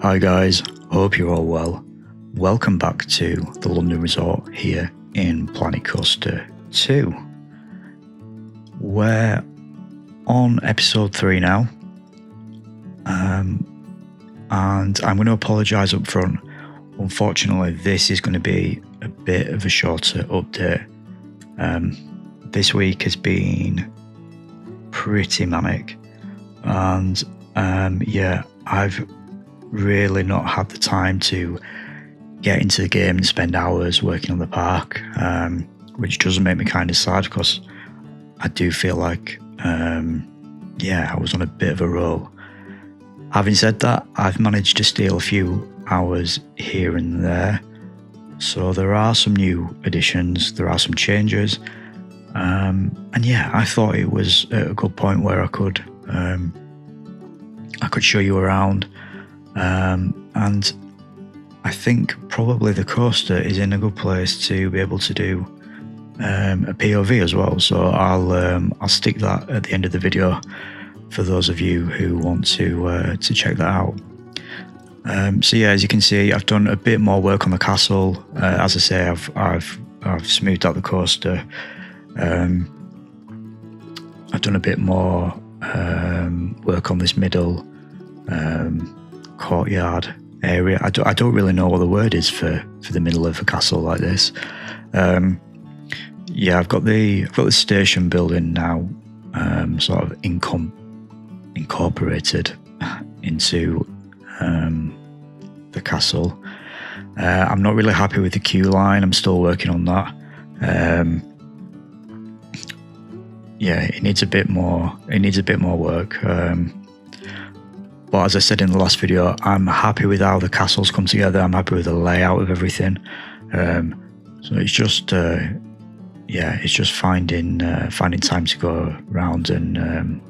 Hi guys, hope you're all well. Welcome back to the London Resort here in Planet Coaster 2. We're on episode 3 now, and I'm going to apologise up front. Unfortunately, this is going to be a bit of a shorter update. This week has been pretty manic, and I've really not had the time to get into the game and spend hours working on the park, which doesn't make me kind of sad because I do feel like I was on a bit of a roll. Having said that, I've managed to steal a few hours here and there, so there are some new additions, there are some changes, and I thought it was at a good point where I could show you around. And I think probably the coaster is in a good place to be able to do a POV as well. So I'll stick that at the end of the video for those of you who want to check that out. So yeah, as you can see, I've done a bit more work on the castle. As I say, I've smoothed out the coaster. I've done a bit more work on this middle courtyard area. I don't really know what the word is for the middle of a castle like this. I've got the station building now, sort of incorporated into the castle. I'm not really happy with the queue line. I'm still working on that. It needs a bit more. It needs a bit more work. But as I said in the last video, I'm happy with how the castles come together. I'm happy with the layout of everything. So it's just, it's just finding time to go around and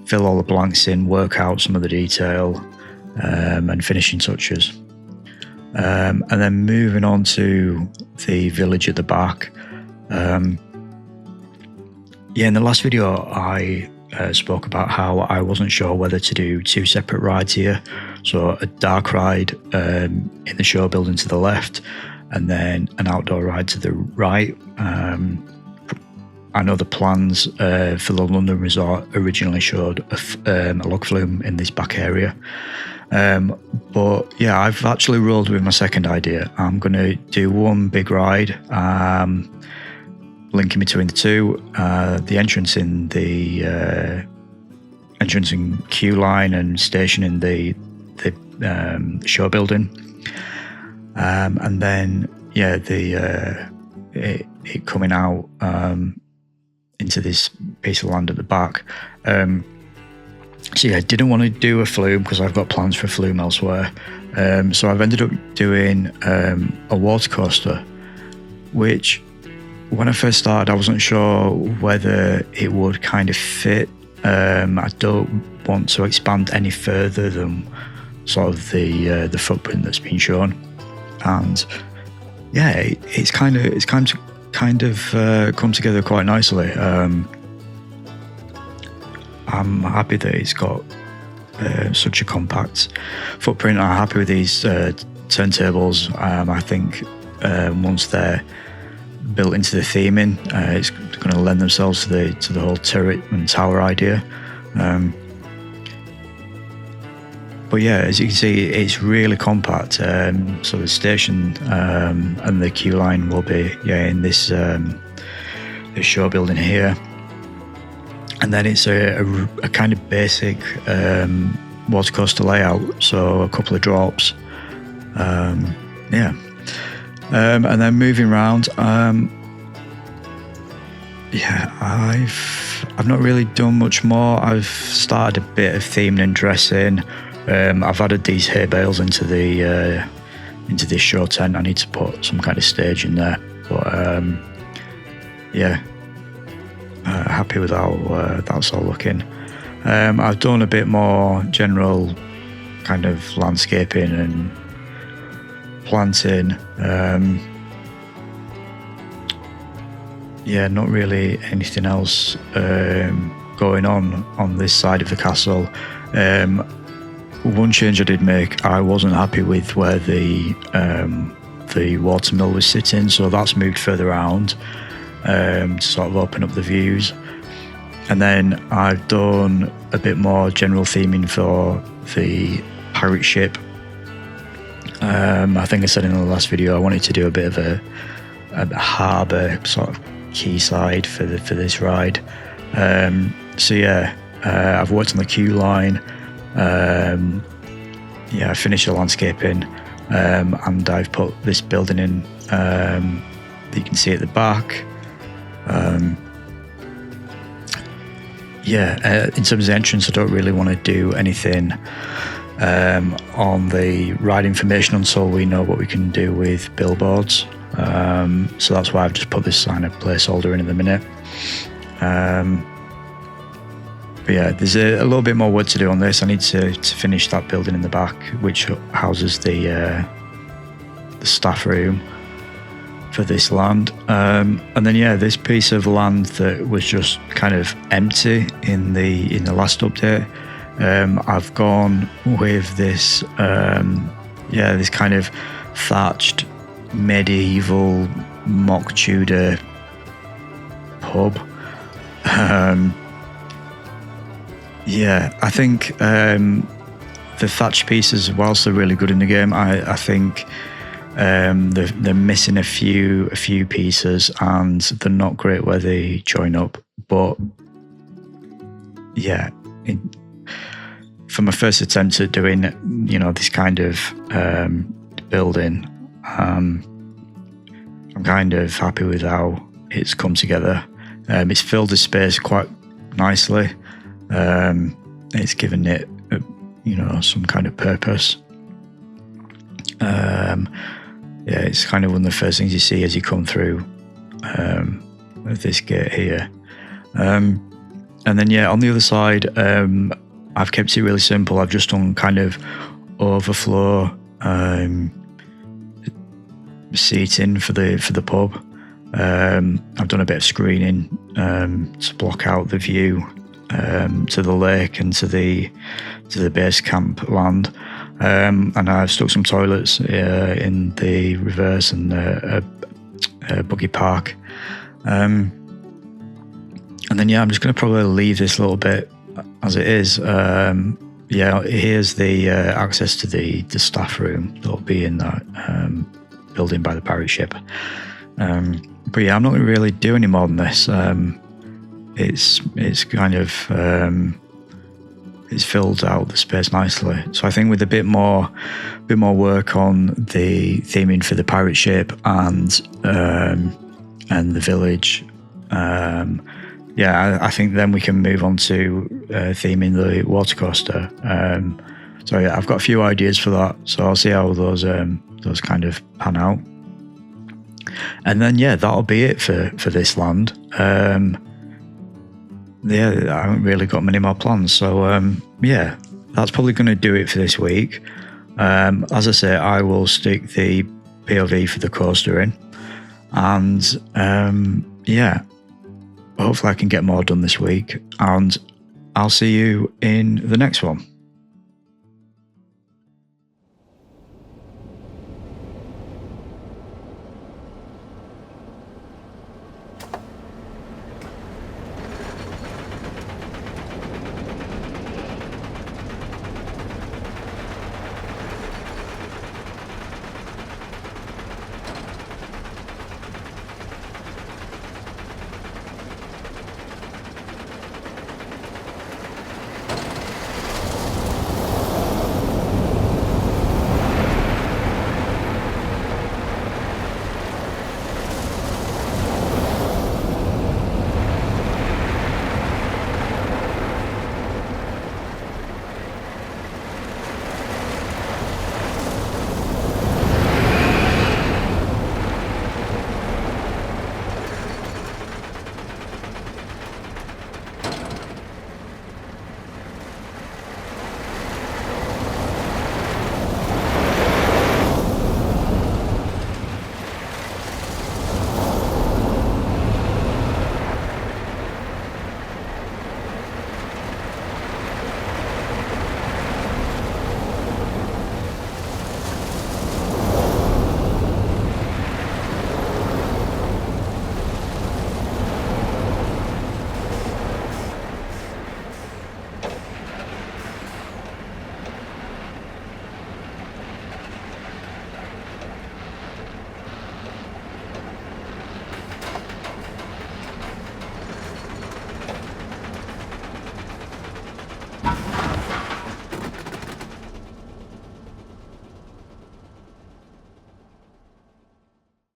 fill all the blanks in, work out some of the detail, and finishing touches. And then moving on to the village at the back. In the last video, I spoke about how I wasn't sure whether to do two separate rides here. So a dark ride in the show building to the left, and then an outdoor ride to the right. I know the plans for the London Resort originally showed a log flume in this back area. But yeah, I've actually rolled with my second idea. I'm going to do one big ride, linking between the two, the entrance in the entrance in queue line and station in the show building, and then it coming out into this piece of land at the back. I didn't want to do a flume because I've got plans for a flume elsewhere. So I've ended up doing a water coaster, which, when I first started, I wasn't sure whether it would kind of fit. I don't want to expand any further than sort of the footprint that's been shown, and it's kind of come together quite nicely. I'm happy that it's got such a compact footprint. I'm happy with these turntables. I think once they're built into the theming, it's going to lend themselves to the whole turret and tower idea. But yeah, as you can see, it's really compact. So the station and the queue line will be in this show building here, and then it's a kind of basic water coaster layout. So a couple of drops. And then moving around, I've not really done much more. I've started a bit of theming and dressing. I've added these hay bales into this show tent. I need to put some kind of stage in there, but happy with how that's all looking. I've done a bit more general kind of landscaping and planting. Not really anything else going on this side of the castle. one change I did make, I wasn't happy with where the watermill was sitting, so that's moved further around to sort of open up the views. And then I've done a bit more general theming for the pirate ship. I think I said in the last video I wanted to do a bit of a harbour sort of quayside for this ride. So yeah, I've worked on the queue line. Yeah, I finished the landscaping, and I've put this building in that you can see at the back. Yeah, in terms of the entrance, I don't really want to do anything on the ride information until we know what we can do with billboards. So that's why I've just put this sign of placeholder in at the minute. But yeah, there's a little bit more work to do on this. I need to finish that building in the back, which houses the staff room for this land. And then yeah, this piece of land that was just kind of empty in the last update, I've gone with this this kind of thatched medieval mock Tudor pub. Yeah, I think the thatch pieces, whilst they're really good in the game, I think they're missing a few pieces, and they're not great where they join up. But yeah, for my first attempt at doing this kind of building, I'm kind of happy with how it's come together. It's filled the space quite nicely. It's given it some kind of purpose. Yeah, it's kind of one of the first things you see as you come through this gate here. And then yeah, on the other side, I've kept it really simple. I've just done kind of overflow seating for the pub. I've done a bit of screening to block out the view to the lake and to the base camp land. And I've stuck some toilets in the reverse and a buggy park. And then yeah, I'm just going to probably leave this little bit as it is. Yeah, here's the access to the staff room that'll be in that building by the pirate ship. But yeah, I'm not going to really do any more than this. It's kind of it's filled out the space nicely. So I think with a bit more work on the theming for the pirate ship and the village, yeah, I think then we can move on to theming the water coaster. So yeah, I've got a few ideas for that. So I'll see how those kind of pan out. And then yeah, that'll be it for this land. Yeah, I haven't really got many more plans. So yeah, that's probably going to do it for this week. As I say, I will stick the POV for the coaster in, and yeah, hopefully I can get more done this week, and I'll see you in the next one.